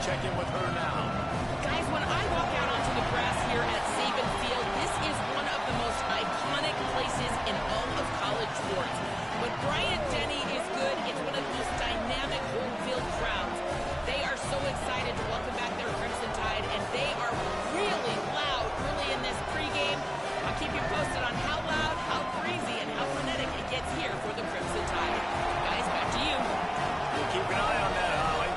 check in with her now. Guys, when I walk out onto the grass here at CFB Field, this is one of the most iconic places in all of college sports. When Bryant Denny is good, it's one of the most dynamic home field crowds. They are so excited to welcome back their Crimson Tide, and they are really loud early in this pregame. I'll keep you posted on how loud, how crazy, and how frenetic it gets here for the Crimson Tide. Guys, back to you. We'll keep an eye on that, Holly.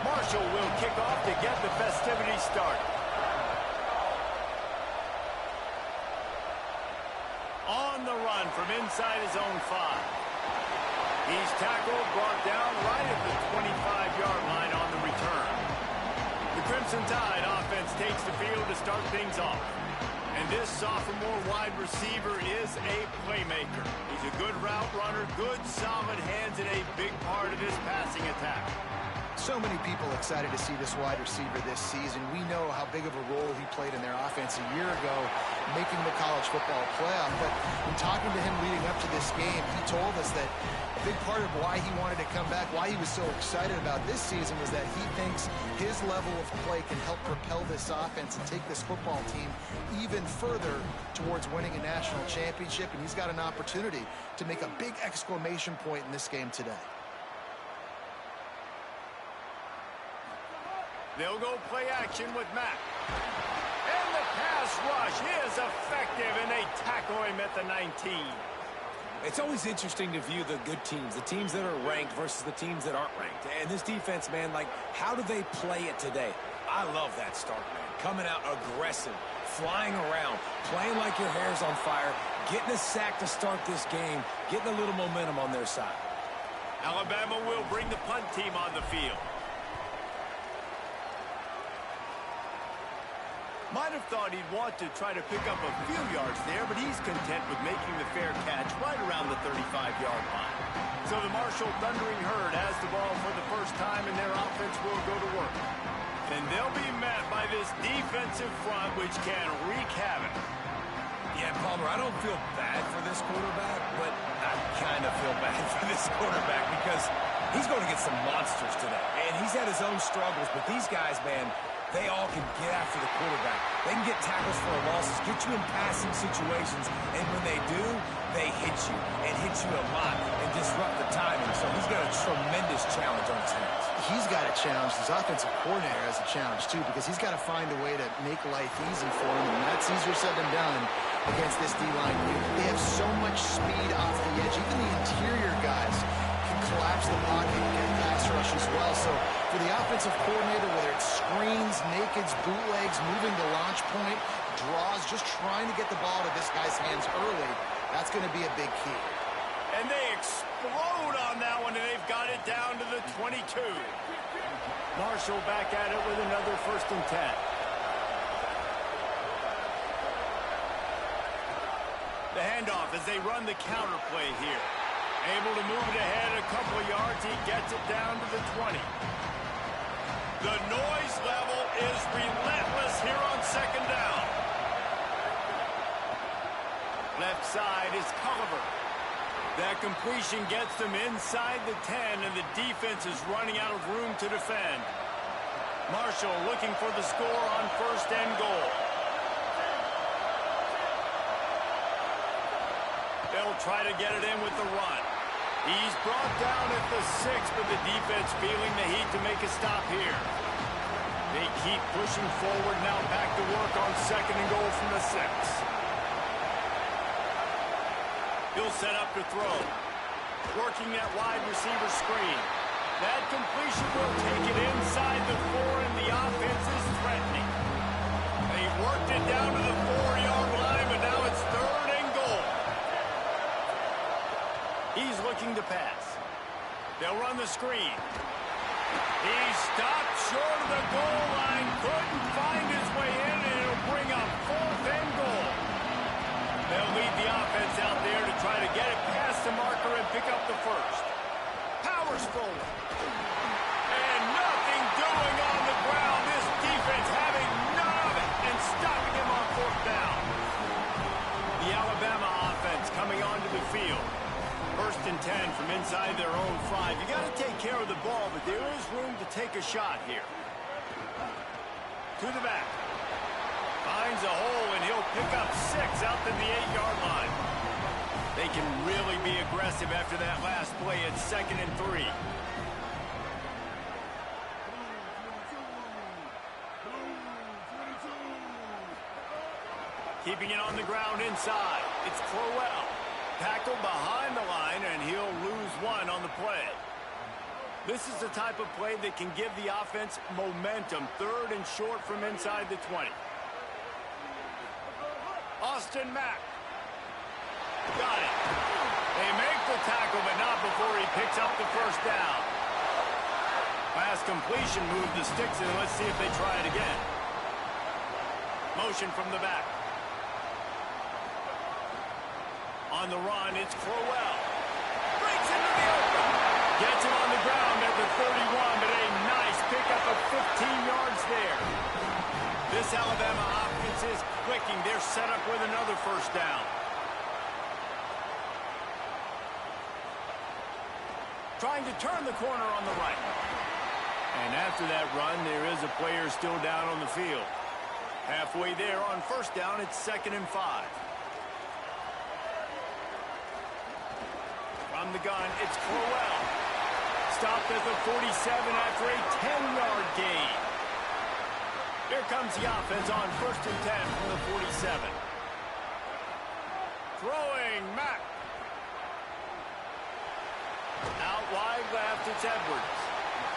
Marshall will kick off to get the festivities started. On the run from inside his own 5. He's tackled, brought down right at the 25-yard line on the return. The Crimson Tide offense takes the field to start things off. And this sophomore wide receiver is a playmaker. He's a good route runner, good solid hands, and a big part of this passing attack. So many people excited to see this wide receiver this season. We know how big of a role he played in their offense a year ago, making the college football playoff. But in talking to him leading up to this game, he told us that a big part of why he wanted to come back, why he was so excited about this season, was that he thinks his level of play can help propel this offense and take this football team even further towards winning a national championship. And he's got an opportunity to make a big exclamation point in this game today. They'll go play action with Mack. And the pass rush is effective, and they tackle him at the 19. It's always interesting to view the good teams, the teams that are ranked versus the teams that aren't ranked. And this defense, man, like, how do they play it today? I love that start, man. Coming out aggressive, flying around, playing like your hair's on fire, getting a sack to start this game, getting a little momentum on their side. Alabama will bring the punt team on the field. Might have thought he'd want to try to pick up a few yards there, but he's content with making the fair catch right around the 35-yard line. So the Marshall Thundering Herd has the ball for the first time, and their offense will go to work. And they'll be met by this defensive front, which can wreak havoc. Yeah, Palmer, I don't feel bad for this quarterback, but I kind of feel bad for this quarterback because he's going to get some monsters today. And he's had his own struggles, but these guys, man, they all can get after the quarterback. They can get tackles for losses, get you in passing situations, and when they do, they hit you, and hit you a lot, and disrupt the timing. So he's got a tremendous challenge on his hands. He's got a challenge. His offensive coordinator has a challenge, too, because he's got to find a way to make life easy for him, and that's easier said than done against this D-line unit. They have so much speed off the edge. Even the interior guys can collapse the pocket and get pass rush as well. So for the offensive coordinator, whether it's screens, nakeds, bootlegs, moving the launch point, draws, just trying to get the ball to this guy's hands early, that's going to be a big key. And they explode on that one, and they've got it down to the 22. Marshall back at it with another 1st and 10. The handoff as they run the counter play here. Able to move it ahead a couple of yards. He gets it down to the 20. The noise level is relentless here on 2nd down. Left side is Culliver. That completion gets them inside the 10, and the defense is running out of room to defend. Marshall looking for the score on 1st and goal. They'll try to get it in with the run. He's brought down at the 6, but the defense feeling the heat to make a stop here. They keep pushing forward, now back to work on 2nd and goal from the 6. He'll set up to throw. Working that wide receiver screen. That completion will take it inside the 4, and the offense is threatening. They worked it down to the 4-yard line, but now it's 3rd and goal. He's looking to pass. They'll run the screen. He stopped short of the goal line, couldn't find his way in, and it'll bring up 4th and goal. They'll lead the offense out there to try to get it past the marker and pick up the 1st. Powers forward. And nothing doing on the ground. This defense having none of it and stopping him on 4th down. 10 from inside their own 5. You got to take care of the ball, but there is room to take a shot here. To the back. Finds a hole, and he'll pick up 6 out to the 8-yard line. They can really be aggressive after that last play at 2nd and 3. Keeping it on the ground inside. It's Crowell. Tackled behind the line, and he'll lose 1 on the play. This is the type of play that can give the offense momentum. 3rd and short from inside the 20. Austin Mack. Got it. They make the tackle, but not before he picks up the first down. Pass completion moved the sticks, and let's see if they try it again. Motion from the back. On the run, it's Crowell. Breaks into the open. Gets him on the ground at the 31, but a nice pickup of 15 yards there. This Alabama offense is clicking. They're set up with another first down. Trying to turn the corner on the right. And after that run, there is a player still down on the field. Halfway there on first down, it's 2nd and 5. From the gun, it's Crowell. Stopped at the 47 after a 10-yard gain. Here comes the offense on 1st and 10 from the 47. Throwing, Mack. Out wide left, it's Edwards.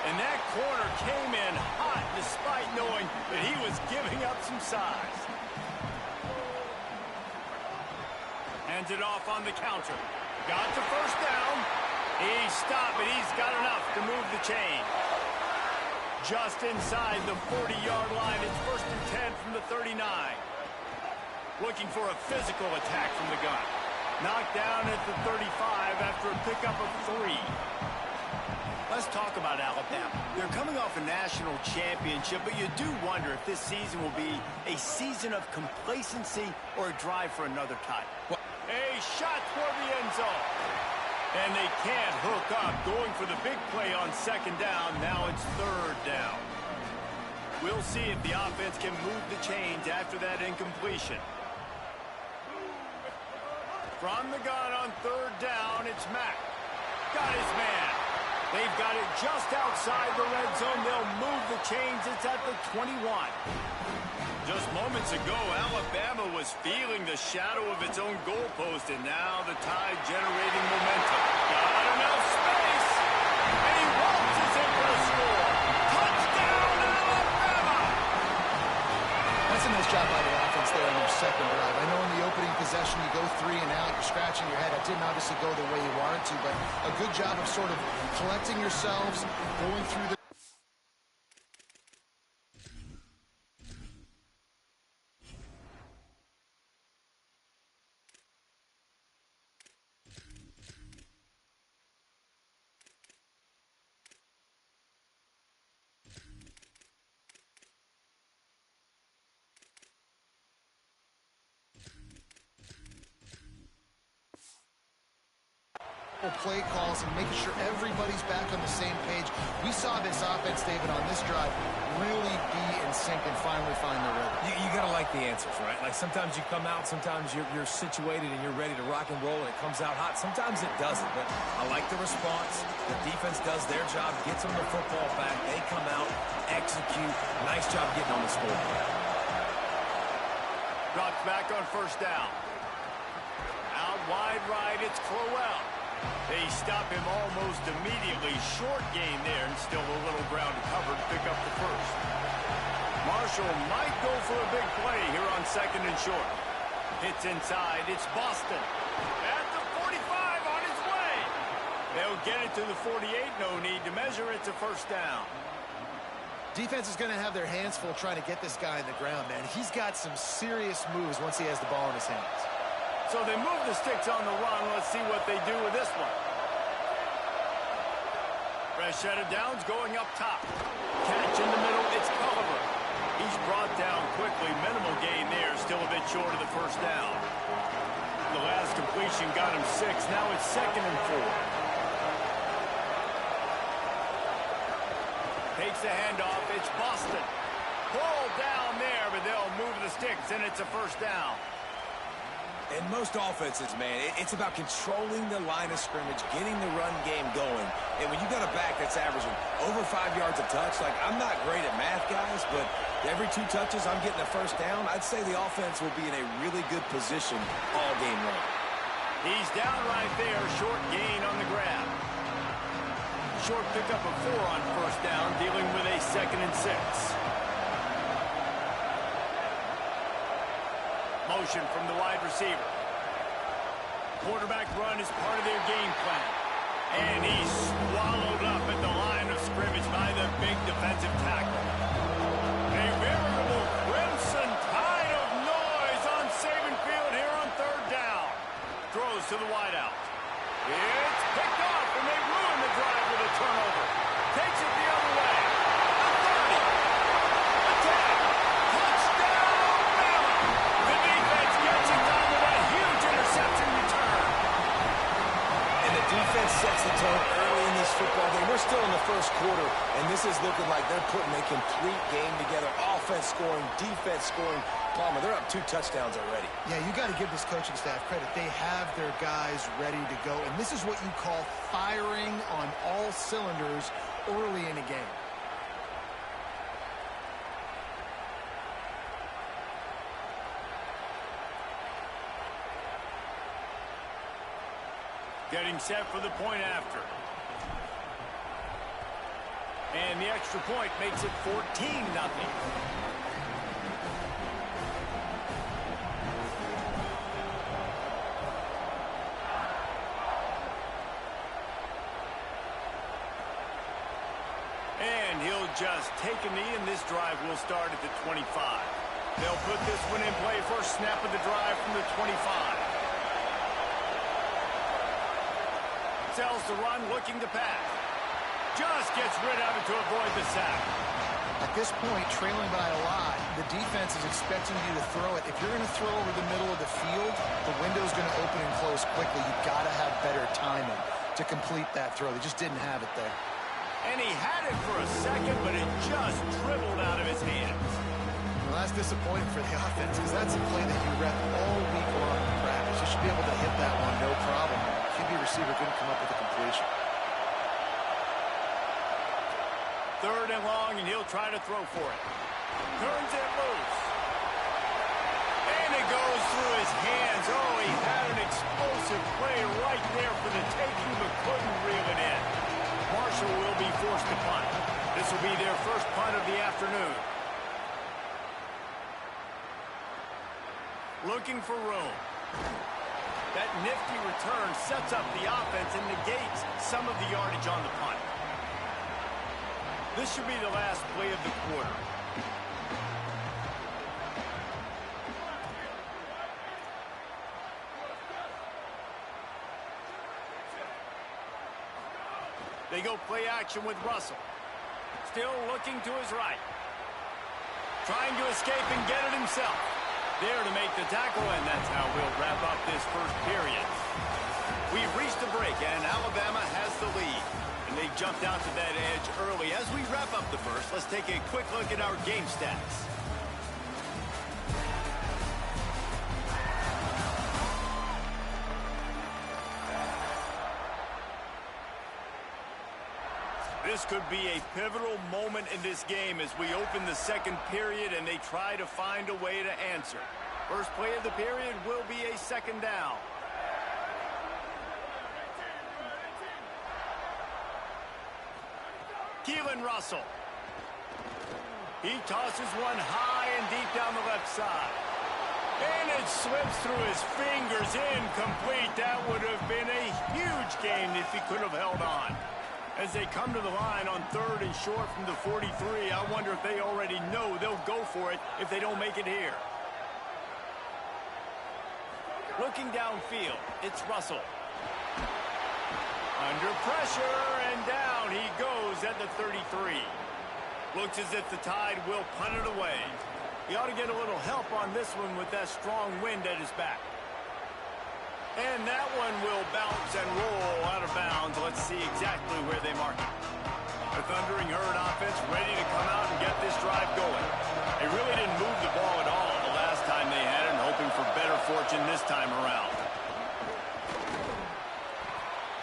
And that corner came in hot despite knowing that he was giving up some size. Hands it off on the counter. Got the first down. He stopped, but he's got enough to move the chain. Just inside the 40-yard line, it's 1st and 10 from the 39. Looking for a physical attack from the gun. Knocked down at the 35 after a pickup of 3. Let's talk about Alabama. They're coming off a national championship, but you do wonder if this season will be a season of complacency or a drive for another title. A shot toward the end zone. And they can't hook up. Going for the big play on 2nd down. Now it's 3rd down. We'll see if the offense can move the chains after that incompletion. From the gun on 3rd down, it's Mack. Got his man. They've got it just outside the red zone. They'll move the chains. It's at the 21. Just moments ago, Alabama was feeling the shadow of its own goalpost, and now the Tide generating momentum. Got enough space, and he waltzes in for the score. Touchdown, Alabama! That's a nice job by the offense there on their 2nd drive. I know in the opening possession you go 3 and out, you're scratching your head. It didn't obviously go the way you wanted to, but a good job of sort of collecting yourselves, going through the play calls and making sure everybody's back on the same page. We saw this offense, David, on this drive really be in sync and finally find the rhythm. You got to like the answers, right? Like sometimes you come out, sometimes you're situated and you're ready to rock and roll and it comes out hot. Sometimes it doesn't, but I like the response. The defense does their job, gets them the football back. They come out, execute. Nice job getting on the scoreboard. Drops back on 1st down. Out wide right, it's Crowell. They stop him almost immediately. Short gain there, and still a little ground to cover to pick up the first. Marshall might go for a big play here on 2nd and short. Hits inside. It's Boston. At the 45 on his way. They'll get it to the 48. No need to measure. It's a 1st down. Defense is going to have their hands full trying to get this guy in the ground, man. He's got some serious moves once he has the ball in his hands. So they move the sticks on the run. Let's see what they do with this one. Fresh set of downs going up top. Catch in the middle. It's Culliver. He's brought down quickly. Minimal gain there. Still a bit short of the 1st down. The last completion got him 6. Now it's 2nd and 4. Takes the handoff. It's Boston. Pulled down there, but they'll move the sticks, and it's a first down. And most offenses, man, it's about controlling the line of scrimmage, getting the run game going. And when you got a back that's averaging over 5 yards a touch, like, I'm not great at math, guys, but every 2 touches I'm getting a first down, I'd say the offense will be in a really good position all game long. He's down right there. Short gain on the grab. Short pickup of 4 on first down, dealing with a 2nd and 6. Motion from the wide receiver. Quarterback run is part of their game plan. And he's swallowed up at the line of scrimmage by the big defensive tackle. A veritable crimson tide of noise on Saban Field here on 3rd down. Throws to the wideout. It's picked off, and they ruin the drive with a turnover. Takes it the other way. The 30. The 10. Touchdown, Bama. The defense gets it done with a huge interception return. And the defense sets the tone early in this football game. We're still in the first quarter, and this is looking like they're putting a complete game together. Offense scoring, defense scoring. Palmer, they're up 2 touchdowns already. Yeah, you got to give this coaching staff credit. They have their guys ready to go, and this is what you call firing on all cylinders early in a game. Getting set for the point after. And the extra point makes it 14-0. And he'll just take a knee, and this drive will start at the 25. They'll put this one in play. First snap of the drive from the 25. Sells the run, looking to pass. Just gets rid of it to avoid the sack. At this point, trailing by a lot, the defense is expecting you to throw it. If you're going to throw over the middle of the field, the window's going to open and close quickly. You've got to have better timing to complete that throw. They just didn't have it there. And he had it for a second, but it just dribbled out of his hands. Well, that's disappointing for the offense, because that's a play that you rep all week long in practice. You should be able to hit that one, no problem. QB receiver couldn't come up with a completion. 3rd and long, and he'll try to throw for it. Turns it loose. And it goes through his hands. Oh, he had an explosive play right there for the taking, but couldn't reel it in. Marshall will be forced to punt. This will be their first punt of the afternoon. Looking for room. That nifty return sets up the offense and negates some of the yardage on the punt. This should be the last play of the quarter. They go play action with Russell. Still looking to his right. Trying to escape and get it himself. There to make the tackle, and that's how we'll wrap up this first period. We've reached a break, and Alabama has the lead. And they jumped out to that edge early. As we wrap up the first, let's take a quick look at our game stats. This could be a pivotal moment in this game as we open the second period and they try to find a way to answer. First play of the period will be a 2nd down. Keelan Russell. He tosses one high and deep down the left side. And it slips through his fingers, incomplete. That would have been a huge gain if he could have held on. As they come to the line on 3rd and short from the 43, I wonder if they already know they'll go for it if they don't make it here. Looking downfield, it's Russell. Under pressure, and down he goes at the 33. Looks as if the Tide will punt it away. He ought to get a little help on this one with that strong wind at his back. And that one will bounce and roll out of bounds. Let's see exactly where they mark it. The Thundering Herd offense ready to come out and get this drive going. They really didn't move the ball at all the last time they had it, and hoping for better fortune this time around.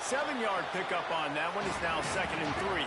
7-yard pickup on that one. Is now 2nd and 3.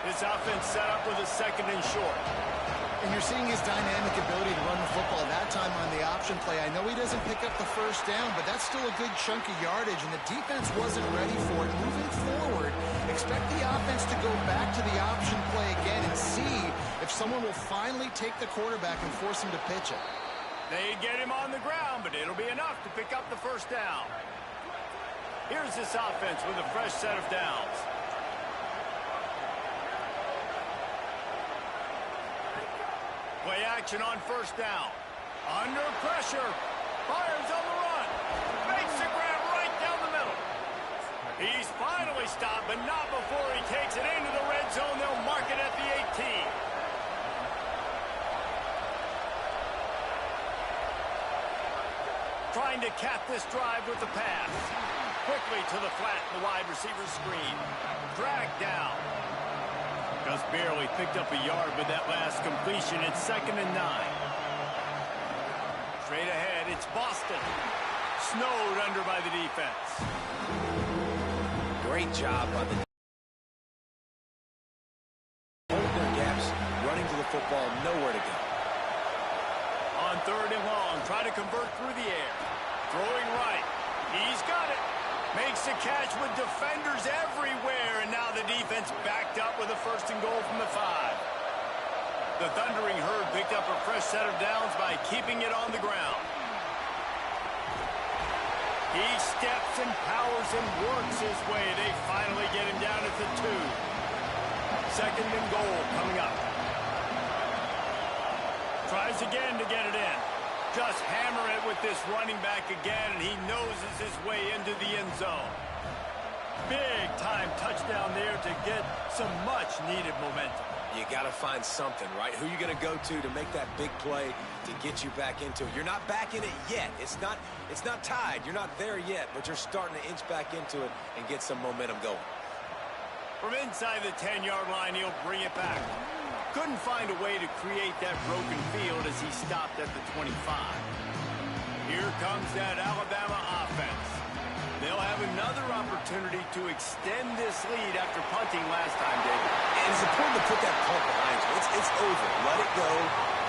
This offense set up with a 2nd and short. And you're seeing his dynamic ability to run the football that time on the option play. I know he doesn't pick up the first down, but that's still a good chunk of yardage, and the defense wasn't ready for it. Moving forward, expect the offense to go back to the option play again and see if someone will finally take the quarterback and force him to pitch it. They get him on the ground, but it'll be enough to pick up the first down. Here's this offense with a fresh set of downs. Play action on first down. Under pressure. Fires on the run. Makes the grab right down the middle. He's finally stopped, but not before he takes it into the red zone. They'll mark it at the 18. Trying to cap this drive with the pass. Quickly to the flat, the wide receiver screen. Dragged down. Just barely picked up a yard with that last completion. It's 2nd and 9. Straight ahead, it's Boston. Snowed under by the defense. Great job on the hold their gaps, running to the football, nowhere to go. On 3rd and long, try to convert through the air. Throwing right. He's got it. Makes the catch with defenders everywhere, and now the defense backed up with a 1st and goal from the 5. The Thundering Herd picked up a fresh set of downs by keeping it on the ground. He steps and powers and works his way. They finally get him down at the 2. 2nd and goal coming up. Tries again to get it in. Just hammer it with this running back again, and he noses his way into the end zone. Big-time touchdown there to get some much-needed momentum. You got to find something, right? Who are you going to go to make that big play to get you back into it? You're not back in it yet. It's not tied. You're not there yet, but you're starting to inch back into it and get some momentum going. From inside the 10-yard line, he'll bring it back. Couldn't find a way to create that broken field as he stopped at the 25. Here comes that Alabama offense. They'll have another opportunity to extend this lead after punting last time, David. And it's important to put that punt behind you. It's over. Let it go.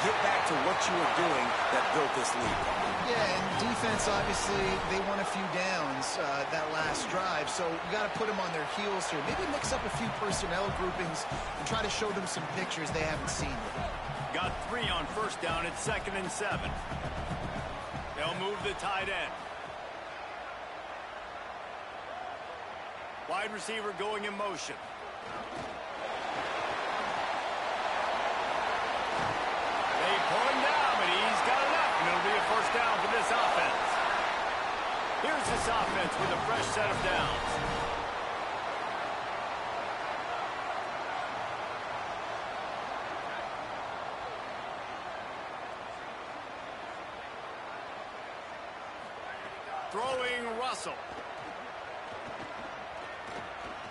Get back to what you were doing that built this lead. Yeah, and defense, obviously, they won a few downs that last drive, so you got to put them on their heels here. Maybe mix up a few personnel groupings and try to show them some pictures they haven't seen yet. Got 3 on first down. It's 2nd and 7. They'll move the tight end. Wide receiver going in motion. They pull him down, but he's got enough, and it'll be a first down for this offense. Here's this offense with a fresh set of downs. Throwing Russell.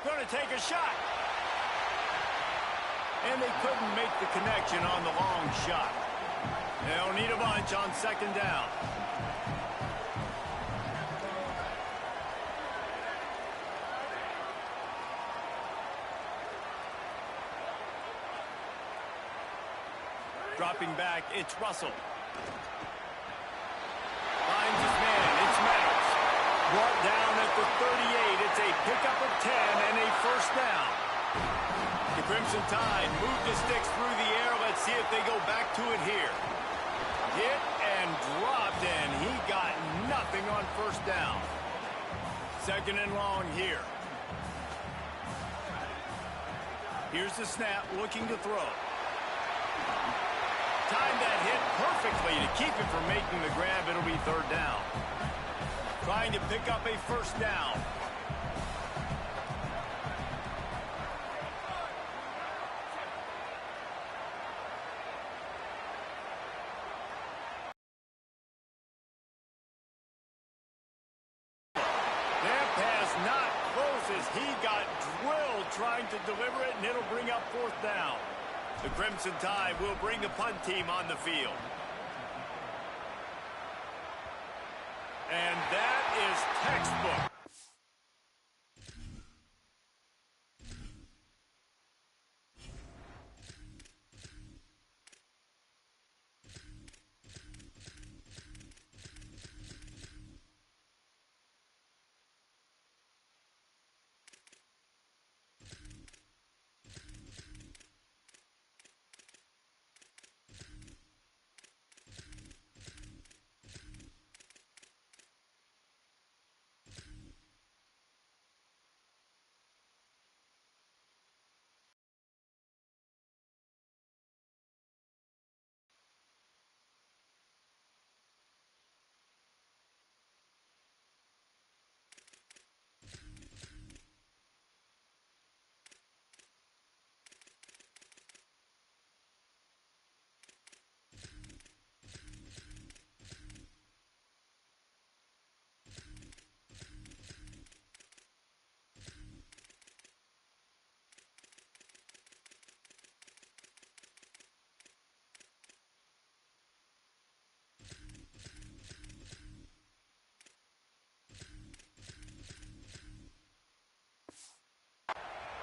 Going to take a shot. And they couldn't make the connection on the long shot. They'll need a bunch on 2nd down. Dropping back, it's Russell. Finds his man, it's Max. Brought down at the 38. It's a pickup of 10 and a first down. The Crimson Tide moved the sticks through the air. Let's see if they go back to it here. Hit and dropped, and he got nothing on first down. Second and long here. Here's the snap, looking to throw. Timed that hit perfectly to keep him from making the grab. It'll be third down. Trying to pick up a first down. That pass not close as he got drilled trying to deliver it, and it'll bring up fourth down. The Crimson Tide will bring the punt team on the field. And that is textbook.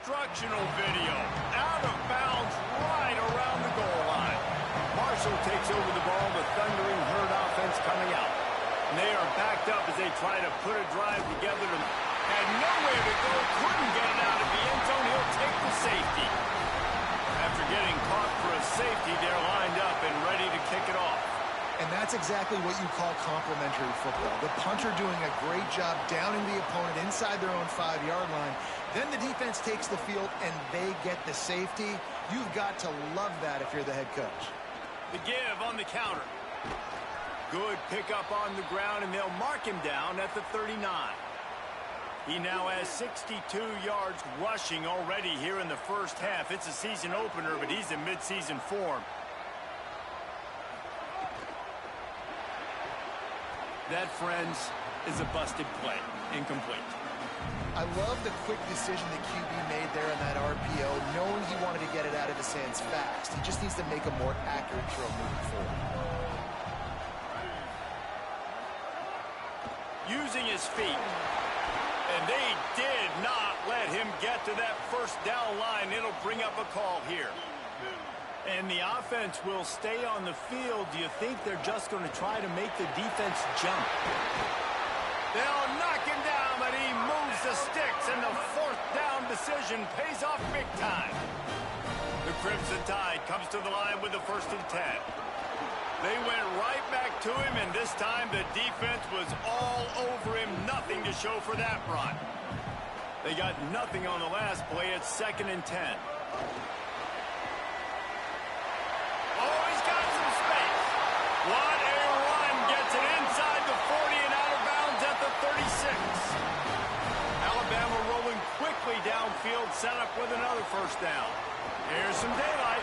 Instructional video. Out of bounds right around the goal line. Marshall takes over the ball. The thundering herd offense coming out. And they are backed up as they try to put a drive together. Had nowhere to go. Couldn't get it out of the end zone. He'll take the safety. After getting caught for a safety, they're lined up and ready to kick it off. And that's exactly what you call complementary football. The punter doing a great job downing the opponent inside their own 5-yard line. Then the defense takes the field and they get the safety. You've got to love that if you're the head coach. The give on the counter. Good pickup on the ground, and they'll mark him down at the 39. He now has 62 yards rushing already here in the first half. It's a season opener, but he's in midseason form. That, friends, is a busted play. Incomplete. I love the quick decision the QB made there in that RPO, knowing he wanted to get it out of his hands fast. He just needs to make a more accurate throw moving forward. Using his feet. And they did not let him get to that first down line. It'll bring up a call here. And the offense will stay on the field. Do you think they're just going to try to make the defense jump? They'll knock him down, but he moves the sticks, and the fourth down decision pays off big time. The Crimson Tide comes to the line with the 1st and 10. They went right back to him, and this time the defense was all over him. Nothing to show for that run. They got nothing on the last play. It's 2nd and 10. Oh, he's got some space. What a run. Gets it inside the 40 and out of bounds at the 36. Alabama rolling quickly downfield, set up with another first down. Here's some daylight.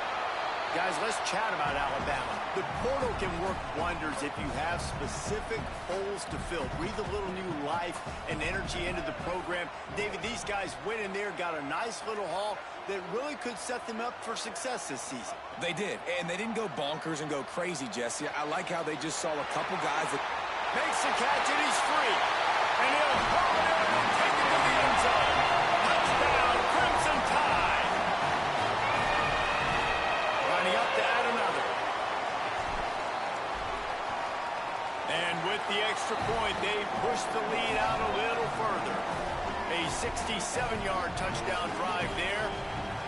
Guys, let's chat about Alabama. The portal can work wonders if you have specific holes to fill. Breathe a little new life and energy into the program. David, these guys went in there, got a nice little haul that really could set them up for success this season. They did, and they didn't go bonkers and go crazy, Jesse. I like how they just saw a couple guys that... Makes the catch, and he's free. And he'll haul it in and take it to the end zone. Touchdown, Crimson Tide. Lining up to add another. 67-yard touchdown drive there.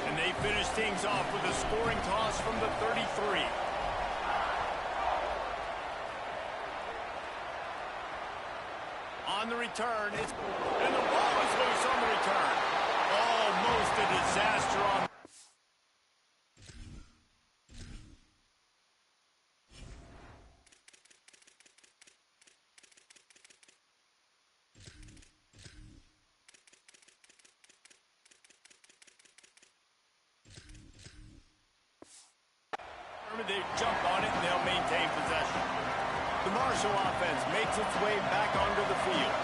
And they finish things off with a scoring toss from the 33. On the return, and the ball is loose on the return. Almost a disaster on. They jump on it and they'll maintain possession. The Marshall offense makes its way back onto the field.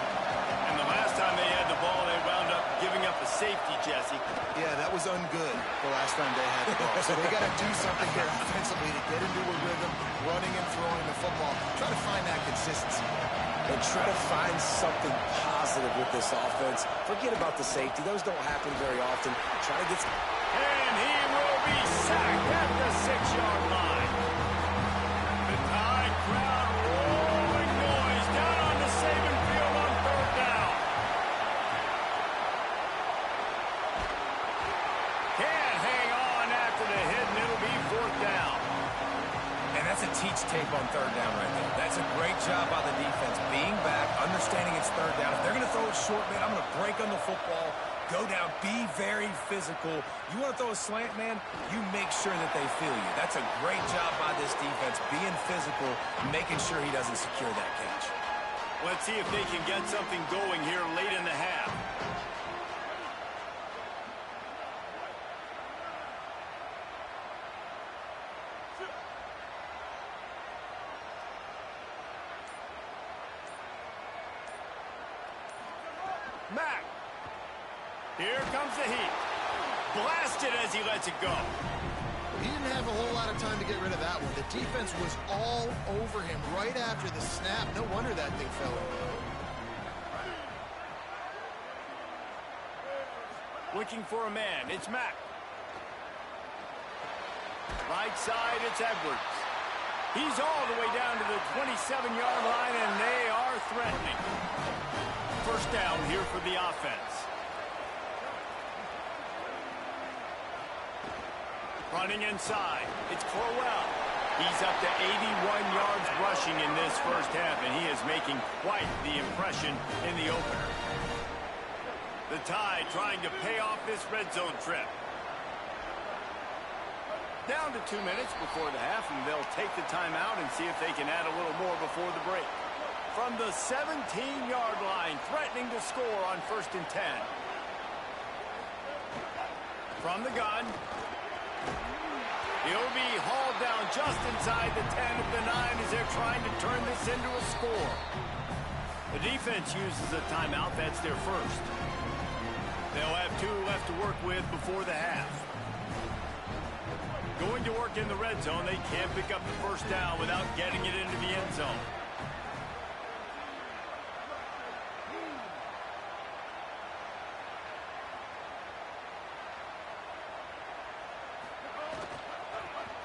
And the last time they had the ball, they wound up giving up a safety, Jesse. Yeah, that was ungood the last time they had the ball. So they got to do something here offensively to get into a rhythm, running and throwing the football. Try to find that consistency. And try to find something positive with this offense. Forget about the safety. Those don't happen very often. Try to get some... And he will be sacked at the 6-yard line. The Tide crowd rolling noise down on the Saban field on 3rd down. Can't hang on after the hit, and it'll be 4th down. And that's a teach tape on 3rd down right there. That's a great job by the defense. Being back, understanding it's 3rd down. If they're going to throw it short, man, I'm going to break on the football. Go down, be very physical. You want to throw a slant, man, you make sure that they feel you. That's a great job by this defense, being physical, making sure he doesn't secure that catch. Let's see if they can get something going here late in the half. Mack. Here comes the heat. Blasted as he lets it go. He didn't have a whole lot of time to get rid of that one. The defense was all over him right after the snap. No wonder that thing fell in. Looking for a man. It's Mack. Right side, it's Edwards. He's all the way down to the 27-yard line, and they are threatening. 1st down here for the offense. Running inside, it's Crowell. He's up to 81 yards rushing in this 1st half, and he is making quite the impression in the opener. The Tide trying to pay off this red zone trip. Down to 2 minutes before the half, and they'll take the timeout and see if they can add a little more before the break. From the 17-yard line, threatening to score on 1st and 10. From the gun. He'll be hauled down just inside the 10 of the 9 as they're trying to turn this into a score. The defense uses a timeout. That's their first. They'll have 2 left to work with before the half. Going to work in the red zone, they can't pick up the 1st down without getting it into the end zone.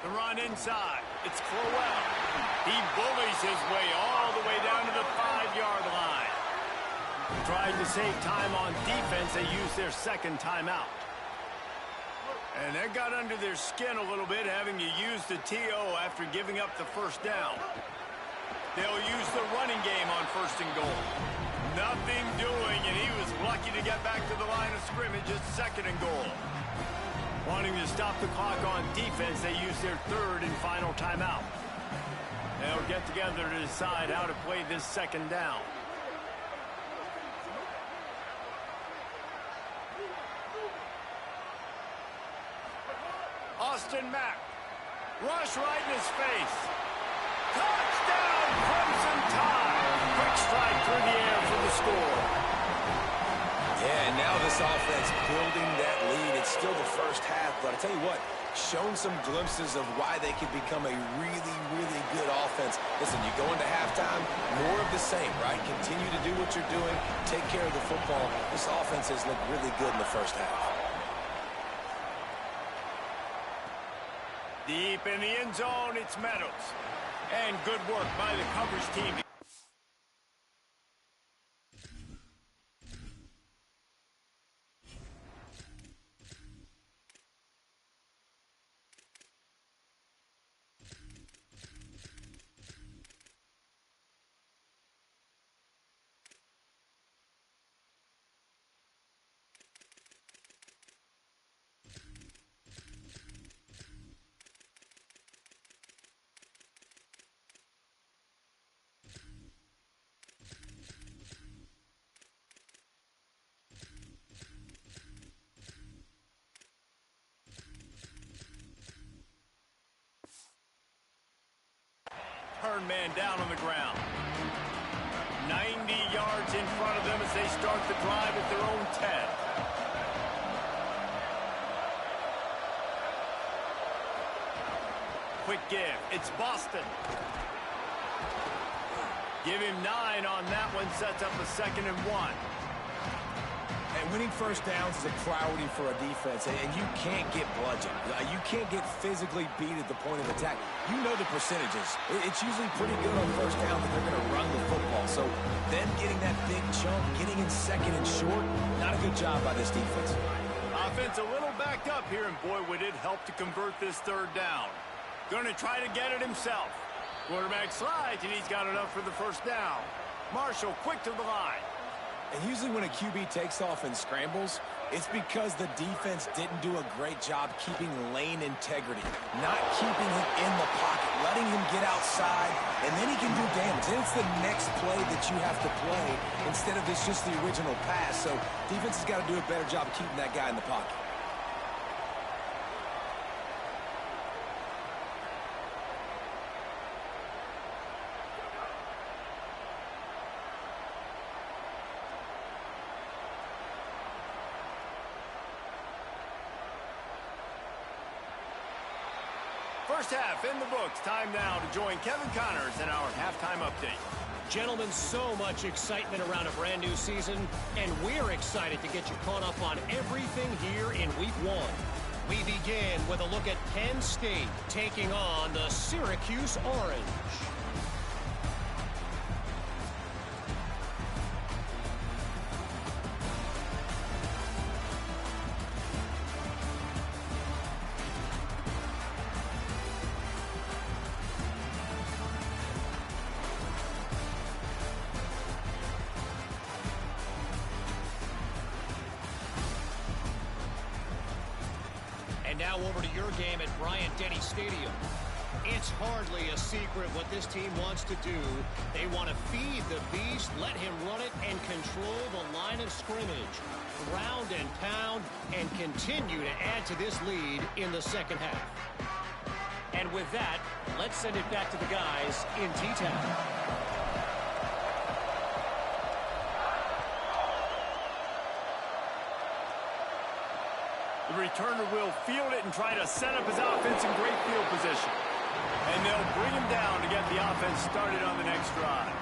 The run inside. It's Crowell. He bullies his way all the way down to the 5-yard line. Trying to save time on defense, they use their 2nd timeout. And that got under their skin a little bit, having to use the TO after giving up the 1st down. They'll use the running game on 1st and goal. Nothing doing, and he was lucky to get back to the line of scrimmage at 2nd and goal. Wanting to stop the clock on defense, they use their 3rd and final timeout. They'll get together to decide how to play this 2nd down. Austin Mack. Rush right in his face. Touchdown, Crimson Tide. Quick strike through the air for the score. Yeah, and now this offense building that lead. It's still the 1st half, but I tell you what, shown some glimpses of why they could become a really, really good offense. Listen, you go into halftime, more of the same, right? Continue to do what you're doing, take care of the football. This offense has looked really good in the 1st half. Deep in the end zone, it's Meadows. And good work by the coverage team. man down on the ground. 90 yards in front of them as they start the drive at their own 10. Quick give. It's Boston. Give him 9 on that one. Sets up a 2nd and 1. And winning first downs is a priority for a defense, and you can't get bludgeoned. You can't get physically beat at the point of attack. You know the percentages. It's usually pretty good on first down that they're going to run the football. So them getting that big chunk, getting in 2nd and short, not a good job by this defense. Offense a little backed up here, and boy, would it help to convert this 3rd down. Going to try to get it himself. Quarterback slides, and he's got enough for the 1st down. Marshall quick to the line. And usually when a QB takes off and scrambles, it's because the defense didn't do a great job keeping lane integrity, not keeping him in the pocket, letting him get outside, and then he can do damage. Then it's the next play that you have to play instead of this just the original pass. So defense has got to do a better job of keeping that guy in the pocket. First half in the books. Time now to join Kevin Connors in our halftime update. Gentlemen, so much excitement around a brand new season, and we're excited to get you caught up on everything here in Week 1. We begin with a look at Penn State taking on the Syracuse Orange. Now over to your game at Bryant-Denny Stadium. It's hardly a secret what this team wants to do. They want to feed the beast, let him run it, and control the line of scrimmage. Ground and pound, and continue to add to this lead in the 2nd half. And with that, let's send it back to the guys in T-Town. The returner will field it and try to set up his offense in great field position. And they'll bring him down to get the offense started on the next drive.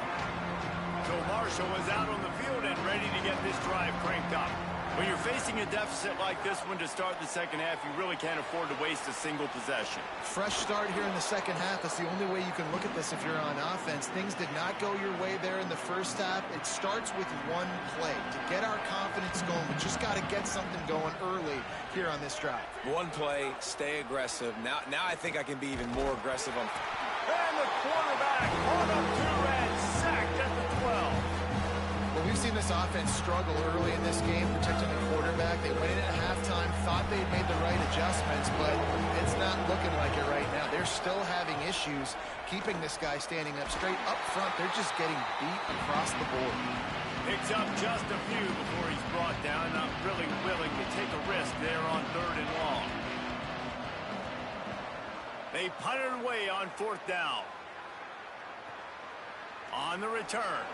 So Marshall is out on the field and ready to get this drive cranked up. When you're facing a deficit like this one to start the 2nd half, you really can't afford to waste a single possession. Fresh start here in the 2nd half. That's the only way you can look at this if you're on offense. Things did not go your way there in the 1st half. It starts with one play. To get our confidence going, we just got to get something going early here on this drive. One play, stay aggressive. Now I think I can be even more aggressive on. And the quarterback on up to and sacked at the 12. Well, we've seen this offense struggle early in this game, protecting the quarterback. They went in at halftime, thought they'd made the right adjustments, but it's not looking like it right now. They're still having issues keeping this guy standing up straight up front. They're just getting beat across the board. Picks up just a few before he's brought down. Not really willing to take a risk there on 3rd and long. They punt it away on 4th down. On the return.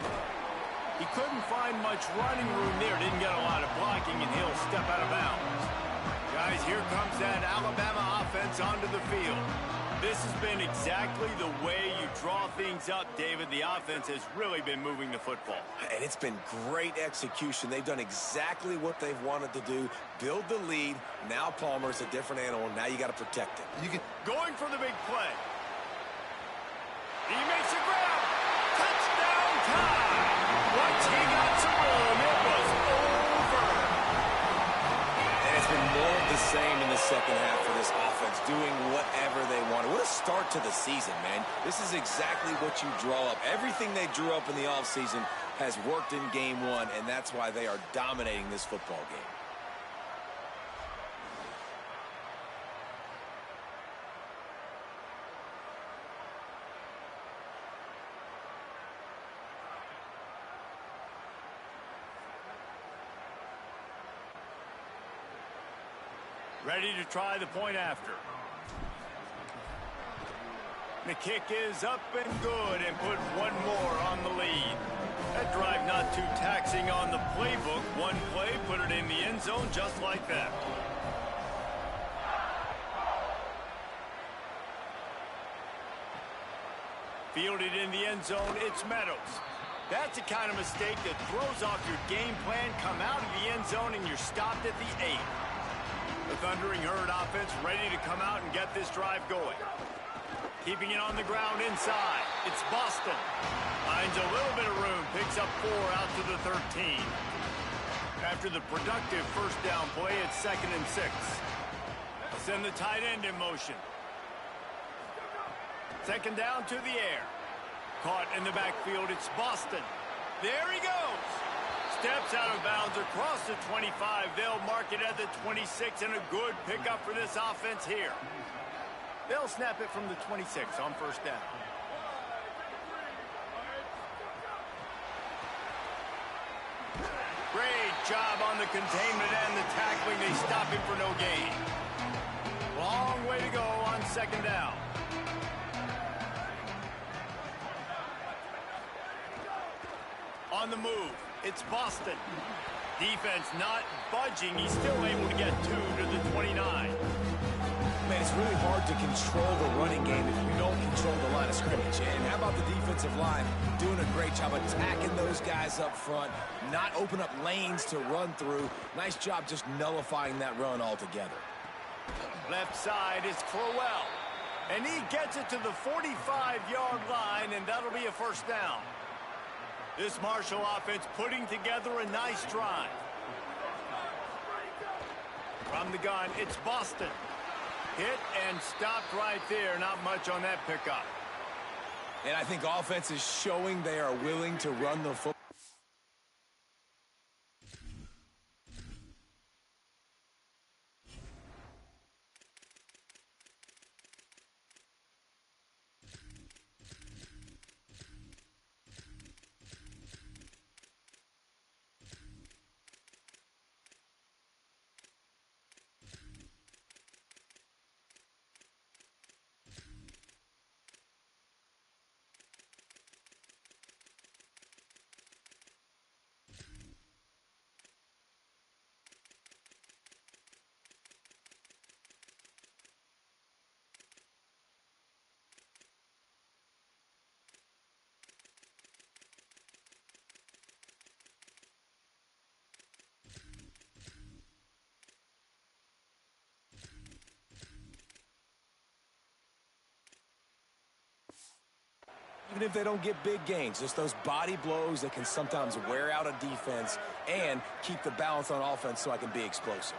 He couldn't find much running room there. Didn't get a lot of blocking, and he'll step out of bounds. Guys, here comes that Alabama offense onto the field. This has been exactly the way you draw things up, David. The offense has really been moving the football. And it's been great execution. They've done exactly what they've wanted to do. Build the lead. Now Palmer's a different animal. Now you got to protect it. Going for the big play. He makes a grab. Touchdown time. Once he got some room, it was over. And it's been more of the same in the 2nd half for this offense, doing whatever they want. What a start to the season, man. This is exactly what you draw up. Everything they drew up in the offseason has worked in game 1, and that's why they are dominating this football game. Ready to try the point after. The kick is up and good and put one more on the lead. That drive not too taxing on the playbook. One play, put it in the end zone just like that. Fielded in the end zone, it's Meadows. That's the kind of mistake that throws off your game plan. Come out of the end zone and you're stopped at the 8. The Thundering Herd offense ready to come out and get this drive going. Keeping it on the ground inside. It's Boston. Finds a little bit of room. Picks up 4 out to the 13. After the productive first down play, it's 2nd and 6. Send the tight end in motion. 2nd down to the air. Caught in the backfield, it's Boston. There he goes. Steps out of bounds across the 25. They'll mark it at the 26, and a good pickup for this offense here. They'll snap it from the 26 on first down. Great job on the containment and the tackling. They stop him for no gain. Long way to go on 2nd down. On the move, it's Boston. Defense not budging. He's still able to get 2 to the 29. Man, it's really hard to control the running game if you don't control the line of scrimmage. And how about the defensive line doing a great job attacking those guys up front, not open up lanes to run through. Nice job just nullifying that run altogether. Left side is Crowell. And he gets it to the 45-yard line, and that'll be a first down. This Marshall offense putting together a nice drive. From the gun, it's Boston. Hit and stopped right there. Not much on that pickup. And I think offense is showing they are willing to run the football. Even if they don't get big gains, just those body blows that can sometimes wear out a defense and keep the balance on offense so I can be explosive.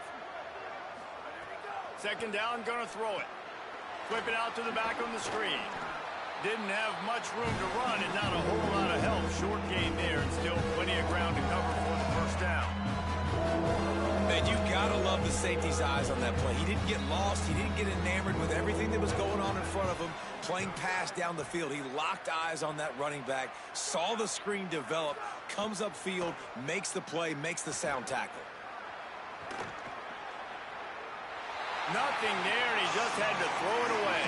2nd down, gonna throw it. Flip it out to the back on the screen. Didn't have much room to run and not a whole lot of help. Short game there and still plenty of ground to cover for the first down. Man, you gotta love the safety's eyes on that play. He didn't get lost. He didn't get enamored with everything that was going on in front of him, playing pass down the field. He locked eyes on that running back, saw the screen develop, comes upfield, makes the play, makes the sound tackle. Nothing there, and he just had to throw it away.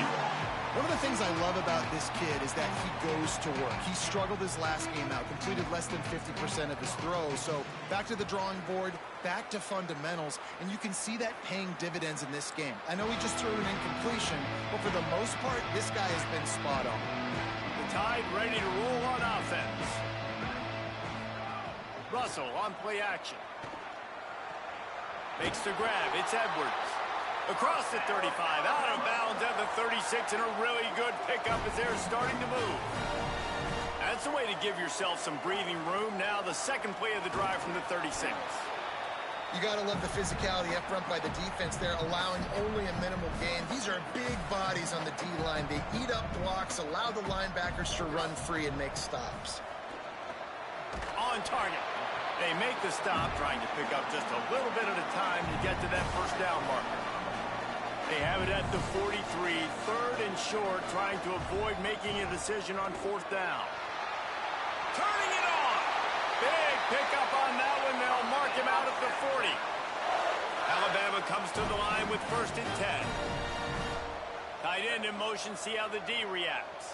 One of the things I love about this kid is that he goes to work. He struggled his last game out, completed less than 50% of his throws. So back to the drawing board, back to fundamentals, and you can see that paying dividends in this game. I know he just threw an incompletion, but for the most part, this guy has been spot on. The Tide ready to roll on offense. Russell on play action. Makes the grab. It's Edwards. Across the 35, out of bounds at the 36, and a really good pickup as they're starting to move. That's a way to give yourself some breathing room. Now the second play of the drive from the 36. You got to love the physicality up front by the defense there, allowing only a minimal gain. These are big bodies on the D-line. They eat up blocks, allow the linebackers to run free and make stops. On target. They make the stop, trying to pick up just a little bit at a time to get to that first down marker. They have it at the 43, 3rd and short, trying to avoid making a decision on 4th down. Turning it on. Big pickup on that one. They'll mark him out at the 40. Alabama comes to the line with 1st and 10. Tight end in motion, see how the D reacts.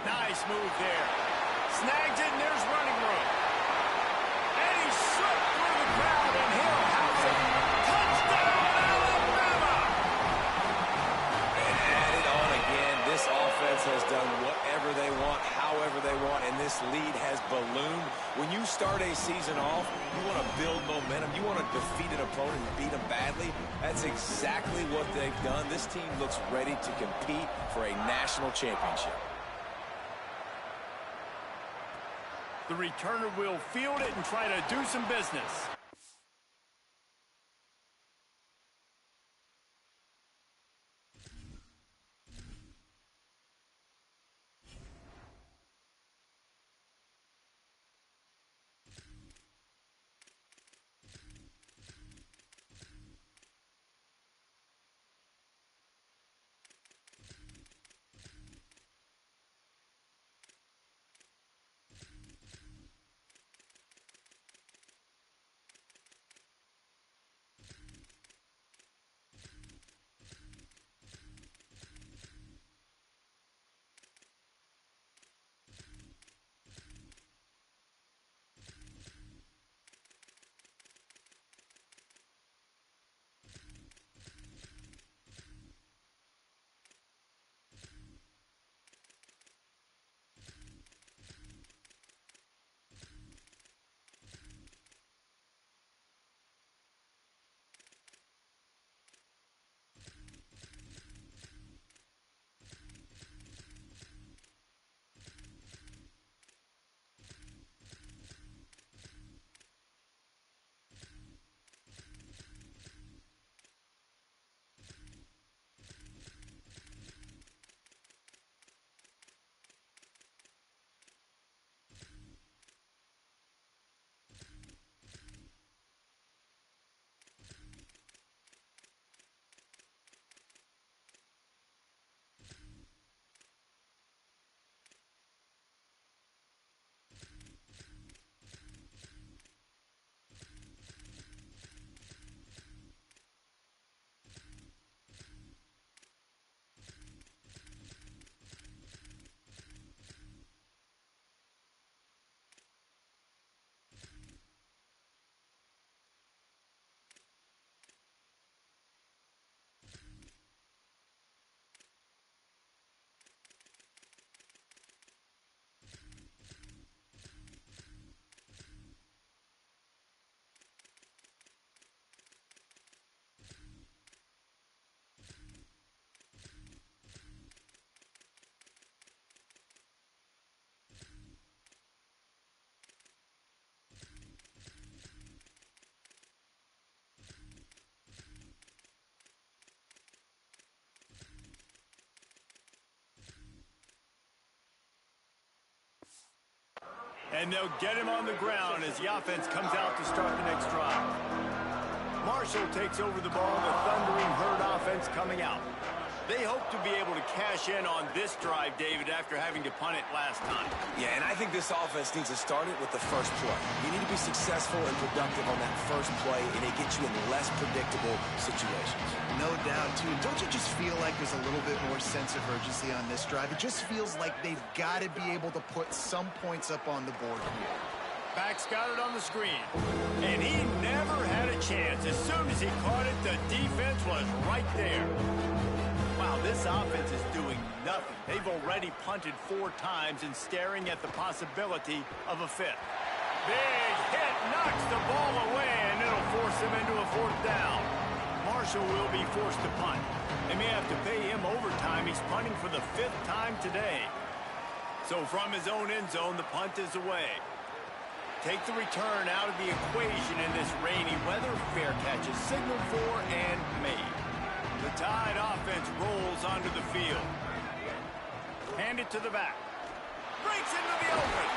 Nice move there. Snags it, and there's running room. And he slipped through the crowd, and he'll house it. Touchdown, Alabama! And add it on again. This offense has done whatever they want, however they want, and this lead has ballooned. When you start a season off, you want to build momentum. You want to defeat an opponent and beat them badly. That's exactly what they've done. This team looks ready to compete for a national championship. The returner will field it and try to do some business. And they'll get him on the ground as the offense comes out to start the next drive. Marshall takes over the ball, the thundering herd offense coming out. They hope to be able to cash in on this drive, David, after having to punt it last time. Yeah, and I think this offense needs to start it with the first play. You need to be successful and productive on that first play, and it gets you in less predictable situations. No doubt, too. Don't you just feel like there's a little bit more sense of urgency on this drive? It just feels like they've got to be able to put some points up on the board here. Back's got it on the screen. And he never had a chance. As soon as he caught it, the defense was right there. Wow, this offense is doing nothing. They've already punted 4 times and staring at the possibility of a fifth. Big hit, knocks the ball away, and it'll force him into a 4th down. Marshall will be forced to punt. They may have to pay him overtime. He's punting for the 5th time today. So from his own end zone, the punt is away. Take the return out of the equation in this rainy weather. Fair catch is signaled for and made. The Tide offense rolls onto the field. Hand it to the back. Breaks into the open.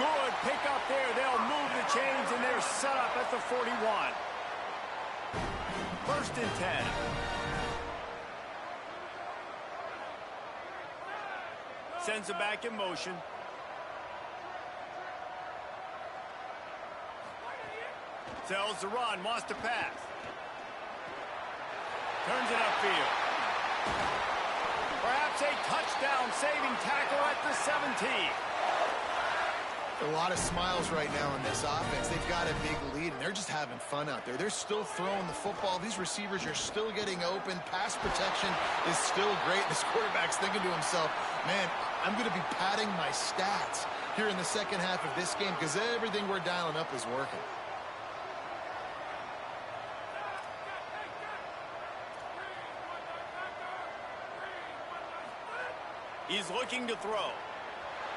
Good pick up there. They'll move the chains, and they're set up at the 41. 1st and 10. Sends it back in motion. Sells the run, wants to pass. Turns it upfield. Perhaps a touchdown-saving tackle at the 17. A lot of smiles right now in this offense. They've got a big lead, and they're just having fun out there. They're still throwing the football. These receivers are still getting open. Pass protection is still great. This quarterback's thinking to himself, man, I'm going to be padding my stats here in the second half of this game because everything we're dialing up is working. He's looking to throw.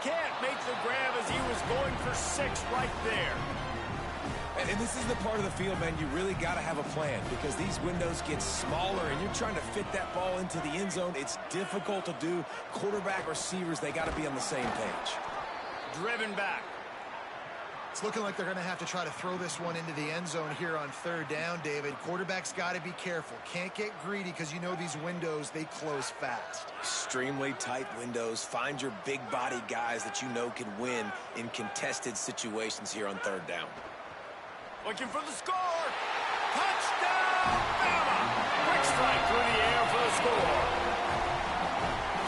Can't make the grab as he was going for 6 right there. And this is the part of the field, man, you really got to have a plan because these windows get smaller and you're trying to fit that ball into the end zone. It's difficult to do. Quarterback, receivers, they got to be on the same page. Driven back. It's looking like they're going to have to try to throw this one into the end zone here on third down, David. Quarterback's got to be careful. Can't get greedy because you know these windows, they close fast. Extremely tight windows. Find your big-bodied guys that you know can win in contested situations here on third down. Looking for the score. Touchdown, Bama! Quick strike through the air for the score.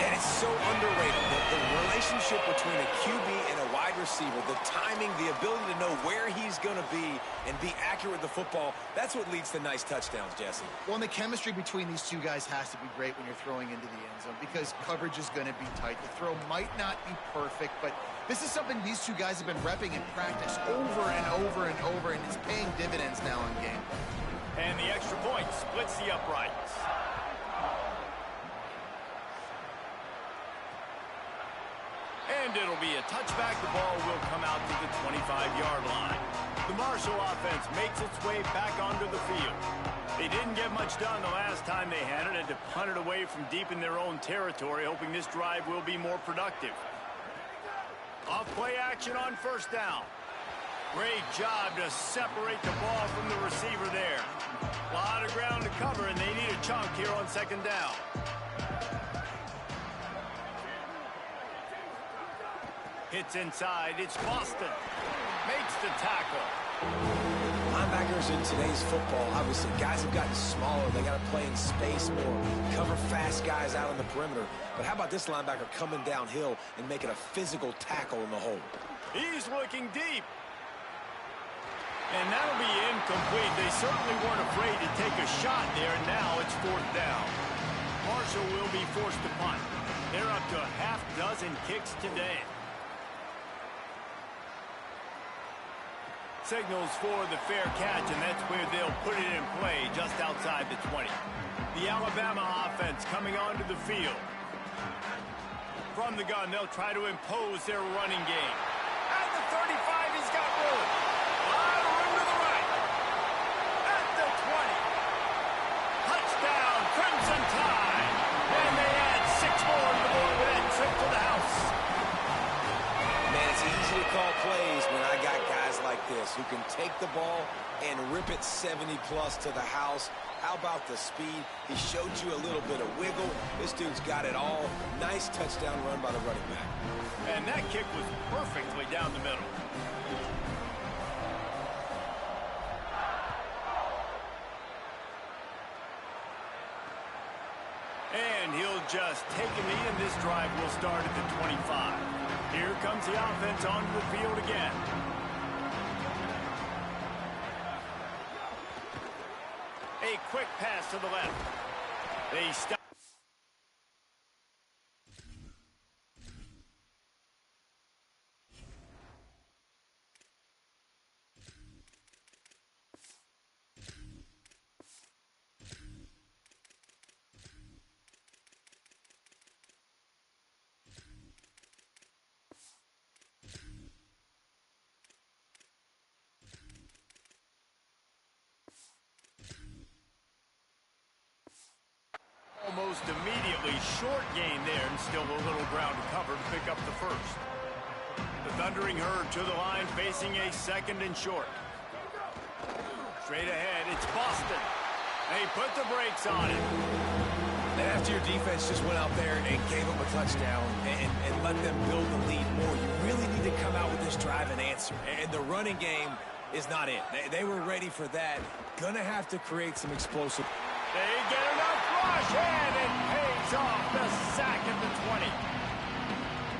And it's so underrated. The relationship between a QB and a wide receiver, the timing, the ability to know where he's going to be and be accurate with the football, that's what leads to nice touchdowns, Jesse. Well, and the chemistry between these two guys has to be great when you're throwing into the end zone because coverage is going to be tight. The throw might not be perfect, but this is something these two guys have been repping in practice over and over and over, and it's paying dividends now in game. And the extra point splits the uprights. And it'll be a touchback. The ball will come out to the 25-yard line. The Marshall offense makes its way back onto the field. They didn't get much done the last time they had it, and to punt it away from deep in their own territory, hoping this drive will be more productive. Off-play action on first down. Great job to separate the ball from the receiver there. A lot of ground to cover, and they need a chunk here on second down. Hits inside. It's Boston. Makes the tackle. Linebackers in today's football, obviously, guys have gotten smaller. They got to play in space more, cover fast guys out on the perimeter. But how about this linebacker coming downhill and making a physical tackle in the hole? He's looking deep. And that'll be incomplete. They certainly weren't afraid to take a shot there, and now it's fourth down. Marshall will be forced to punt. They're up to a half dozen kicks today. Signals for the fair catch, and that's where they'll put it in play just outside the 20. The Alabama offense coming onto the field. From the gun, they'll try to impose their running game. At the 35, he's got room. A lot of room to the right. At the 20. Touchdown, Crimson Tide. And they add 6 more to the board with that trip to the house. Man, it's easy to call plays when I got guys like this who can take the ball and rip it 70-plus to the house. How about the speed? He showed you a little bit of wiggle. This dude's got it all. Nice touchdown run by the running back. And that kick was perfectly down the middle. And he'll just take a knee, and this drive will start at the 25. Here comes the offense onto the field again. A quick pass to the left. They stop. Almost immediately short gain there, and still a little ground to cover to pick up the first. The Thundering Herd to the line, facing a second and short. Straight ahead, it's Boston. They put the brakes on it. And after your defense just went out there and gave them a touchdown and let them build the lead more, you really need to come out with this drive and answer. And the running game, is not it. They were ready for that. Gonna have to create some explosive. They get enough rush, and it pays off the sack at the 20.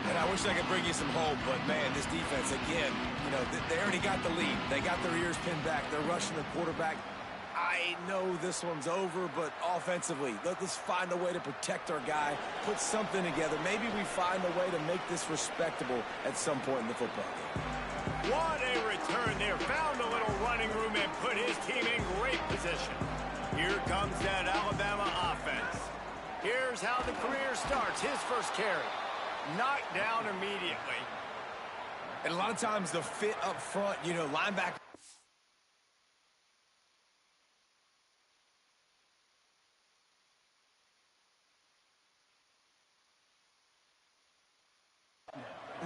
And I wish I could bring you some hope, but, man, this defense, again, you know, they already got the lead. They got their ears pinned back. They're rushing the quarterback. I know this one's over, but offensively, let's find a way to protect our guy, put something together. Maybe we find a way to make this respectable at some point in the football game. What a return there. Found a little running room and put his team in great position. Here comes that Alabama offense. Here's how the career starts. His first carry. Knocked down immediately. And a lot of times the fit up front, you know, linebacker.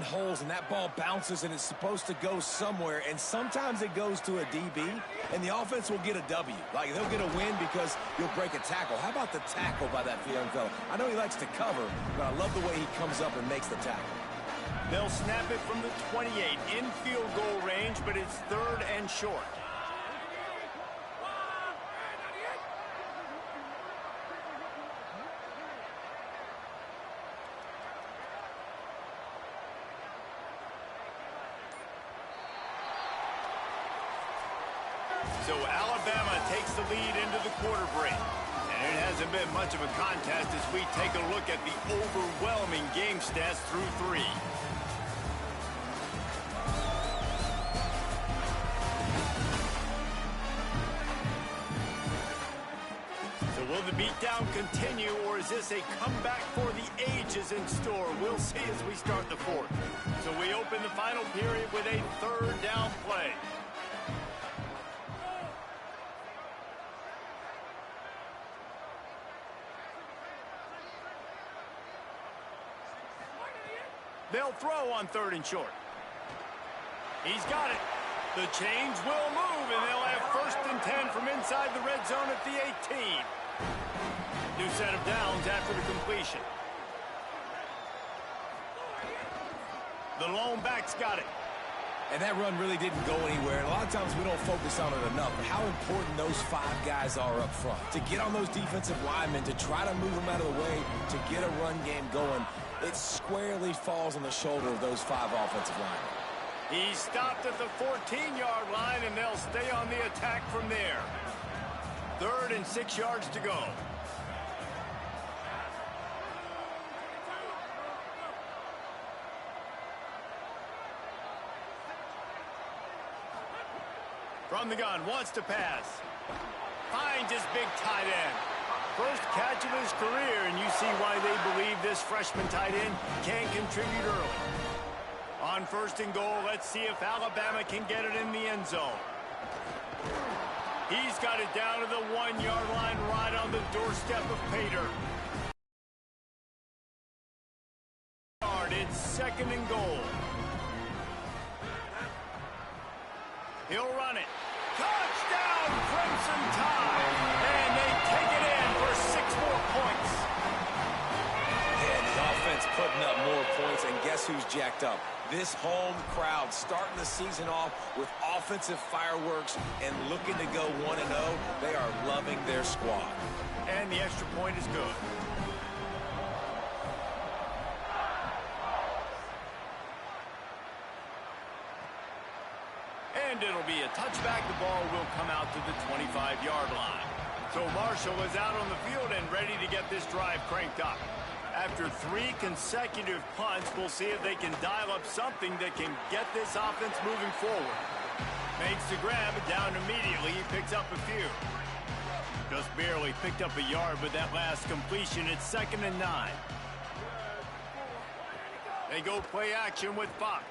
Holes, and that ball bounces, and it's supposed to go somewhere, and sometimes it goes to a DB, and the offense will get a W. Like, they'll get a win because you'll break a tackle. How about the tackle by that young fellow? I know he likes to cover, but I love the way he comes up and makes the tackle. They'll snap it from the 28 in field goal range, but it's 3rd and short. So Alabama takes the lead into the quarter break. And it hasn't been much of a contest as we take a look at the overwhelming game stats through 3. So will the beatdown continue, or is this a comeback for the ages in store? We'll see as we start the 4th. So we open the final period with a 3rd down play. They'll throw on 3rd and short. He's got it. The chains will move, and they'll have 1st and 10 from inside the red zone at the 18. New set of downs after the completion. The lone back's got it. And that run really didn't go anywhere. And a lot of times we don't focus on it enough, but how important those 5 guys are up front. To get on those defensive linemen, to try to move them out of the way, to get a run game going, it squarely falls on the shoulder of those 5 offensive linemen. He stopped at the 14-yard line, and they'll stay on the attack from there. 3rd and 6 yards to go. From the gun, wants to pass. Finds his big tight end. First catch of his career, and you see why they believe this freshman tight end can contribute early. On 1st and goal, let's see if Alabama can get it in the end zone. He's got it down to the 1-yard line, right on the doorstep of Pater. It's 2nd and goal. He'll run it. Touchdown, Crimson Tide! And they take it in for 6 more points. And the offense putting up more points, and guess who's jacked up? This home crowd starting the season off with offensive fireworks and looking to go 1-0. They are loving their squad. And the extra point is good. And it'll be a touchback. The ball will come out to the 25-yard line. So Marshall is out on the field and ready to get this drive cranked up. After 3 consecutive punts, we'll see if they can dial up something that can get this offense moving forward. Makes the grab, down immediately. He picks up a few. Just barely picked up a yard with that last completion. It's 2nd and 9. They go play action with Fox.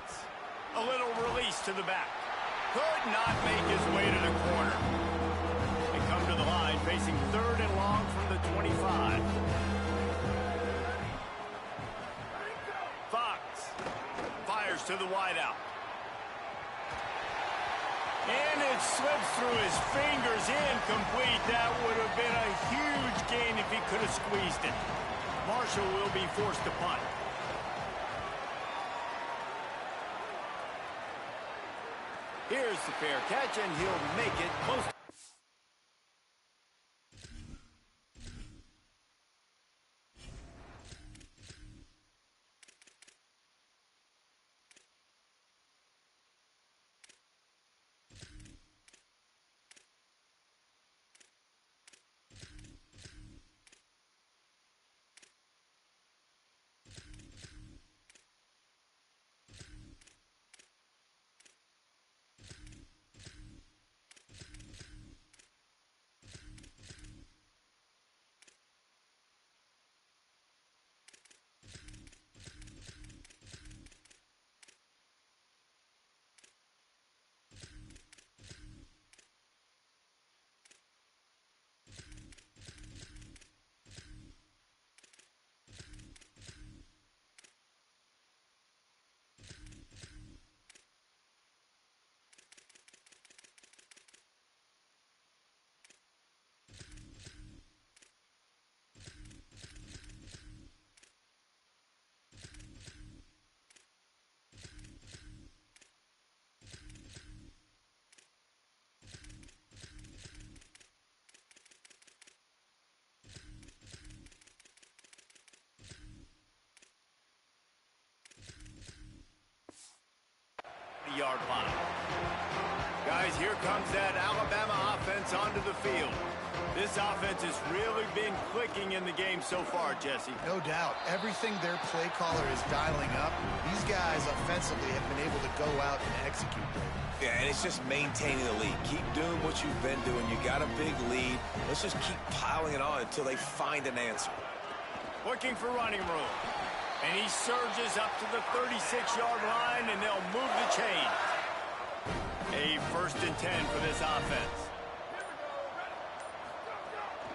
A little release to the back. Could not make his way to the corner. They come to the line, facing 3rd and long from the 25. Fox fires to the wideout. And it slips through his fingers, incomplete. That would have been a huge gain if he could have squeezed it. Marshall will be forced to punt. Here's the fair catch, and he'll make it close. Yard line. Guys, here comes that Alabama offense onto the field. This offense has really been clicking in the game so far, Jesse. No doubt. Everything their play caller is dialing up, these guys offensively have been able to go out and execute. Yeah, and it's just maintaining the lead. Keep doing what you've been doing. You got a big lead. Let's just keep piling it on until they find an answer. Looking for running room. And he surges up to the 36-yard line, and they'll move the chain. A 1st and 10 for this offense.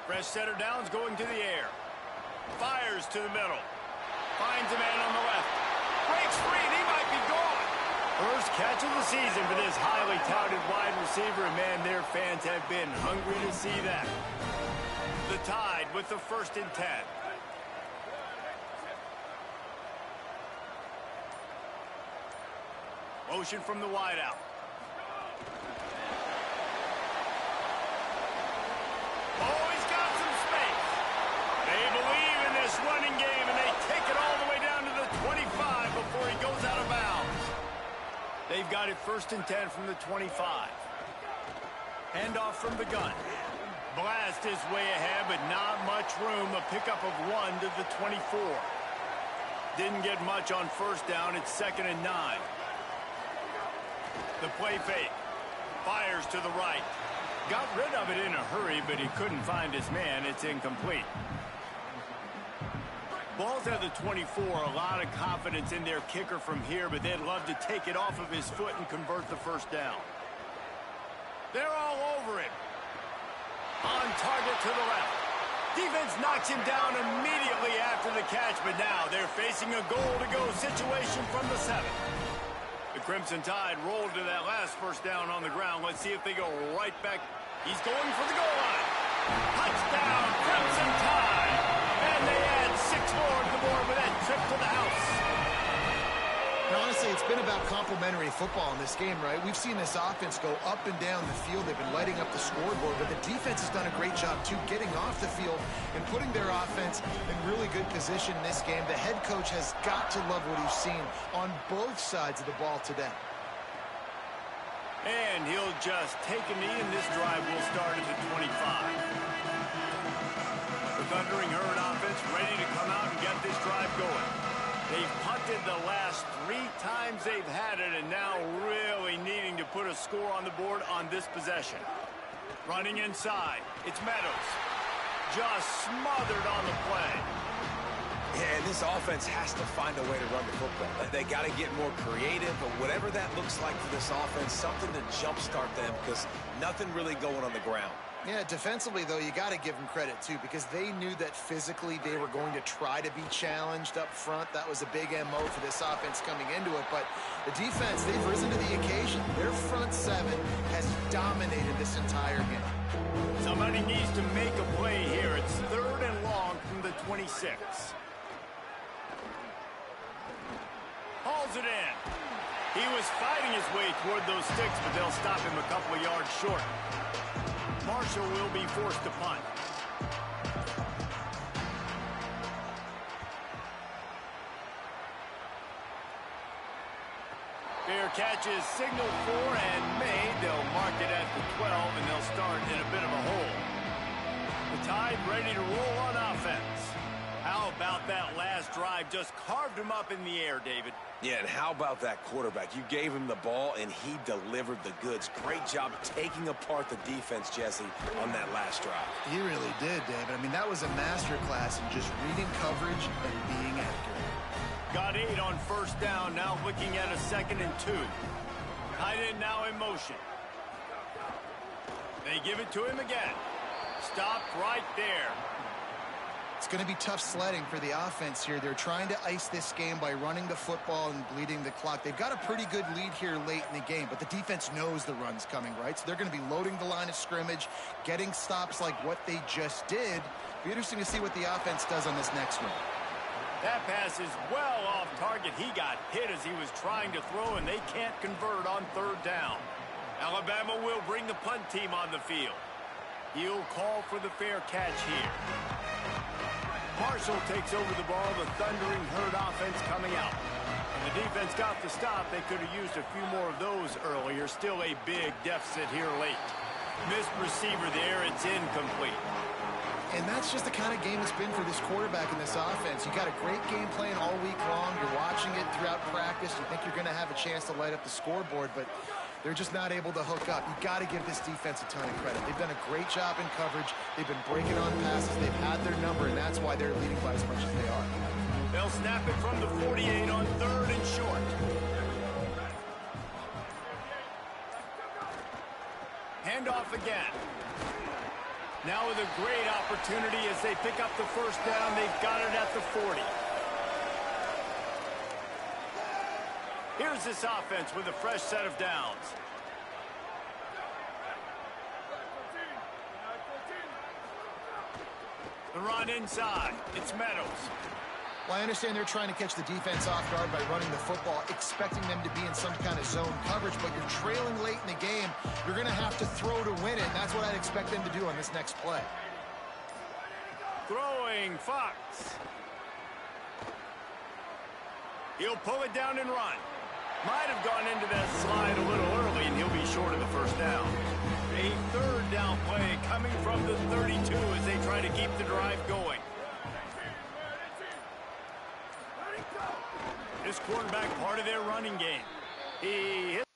Fresh setter downs going to the air. Fires to the middle. Finds a man on the left. Breaks free, and he might be gone. First catch of the season for this highly touted wide receiver, and man, their fans have been hungry to see that. The Tide with the 1st and 10. Motion from the wideout. Oh, he's got some space. They believe in this running game, and they take it all the way down to the 25 before he goes out of bounds. They've got it 1st and 10 from the 25. Handoff from the gun. Blast is way ahead, but not much room. A pickup of 1 to the 24. Didn't get much on 1st down. It's 2nd and 9. The play fake. Fires to the right. Got rid of it in a hurry, but he couldn't find his man. It's incomplete. Ball's at the 24. A lot of confidence in their kicker from here, but they'd love to take it off of his foot and convert the 1st down. They're all over him. On target to the left. Defense knocks him down immediately after the catch, but now they're facing a goal-to-go situation from the 7. The Crimson Tide rolled to that last 1st down on the ground. Let's see if they go right back. He's going for the goal line. Touchdown, Crimson Tide. And they add 6 more to the board with that trip to the house. And honestly, it's been about complementary football in this game, right? We've seen this offense go up and down the field. They've been lighting up the scoreboard, but the defense has done a great job, too, getting off the field and putting their offense in really good position in this game. The head coach has got to love what he's seen on both sides of the ball today. And he'll just take a knee, and this drive will start at the 25. The Thundering Herd offense ready to come out and get this drive going. They've punted the last 3 times they've had it, and now really needing to put a score on the board on this possession. Running inside, it's Meadows. Just smothered on the play. Yeah, and this offense has to find a way to run the football. They got to get more creative, but whatever that looks like for this offense, something to jumpstart them, because nothing really going on the ground. Yeah, defensively, though, you got to give them credit, too, because they knew that physically they were going to try to be challenged up front. That was a big MO for this offense coming into it. But the defense, they've risen to the occasion. Their front 7 has dominated this entire game. Somebody needs to make a play here. It's 3rd and long from the 26. Hauls it in. He was fighting his way toward those sticks, but they'll stop him a couple of yards short. Marshall will be forced to punt. Fair catch is signaled for and made. They'll mark it at the 12, and they'll start in a bit of a hole. The Tide ready to roll on offense. How about that last drive? Just carved him up in the air, David. Yeah, and how about that quarterback? You gave him the ball, and he delivered the goods. Great job taking apart the defense, Jesse, on that last drive. He really did, David. I mean, that was a masterclass in just reading coverage and being accurate. Got 8 on first down, now looking at a 2nd and 2. Tight end now in motion. They give it to him again. Stopped right there. It's going to be tough sledding for the offense here. They're trying to ice this game by running the football and bleeding the clock. They've got a pretty good lead here late in the game, but the defense knows the run's coming, right? So they're going to be loading the line of scrimmage, getting stops like what they just did. Be interesting to see what the offense does on this next one. That pass is well off target. He got hit as he was trying to throw, and they can't convert on 3rd down. Alabama will bring the punt team on the field. He'll call for the fair catch here. Marshall takes over the ball, the thundering herd offense coming out. And the defense got the stop. They could have used a few more of those earlier. Still a big deficit here late. Missed receiver there. It's incomplete. And that's just the kind of game it's been for this quarterback in this offense. You got a great game plan all week long. You're watching it throughout practice. You think you're going to have a chance to light up the scoreboard, but they're just not able to hook up. You got to give this defense a ton of credit. They've done a great job in coverage. They've been breaking on passes. They've had their number, and that's why they're leading by as much as they are. They'll snap it from the 48 on 3rd and short. Handoff again. Now with a great opportunity as they pick up the first down. They've got it at the 40. Here's this offense with a fresh set of downs. The run inside. It's Meadows. Well, I understand they're trying to catch the defense off guard by running the football, expecting them to be in some kind of zone coverage, but you're trailing late in the game. You're going to have to throw to win it, and that's what I'd expect them to do on this next play. Throwing Fox. He'll pull it down and run. Might have gone into that slide a little early, and he'll be short of the first down. A 3rd down play coming from the 32 as they try to keep the drive going. This quarterback part of their running game. He hit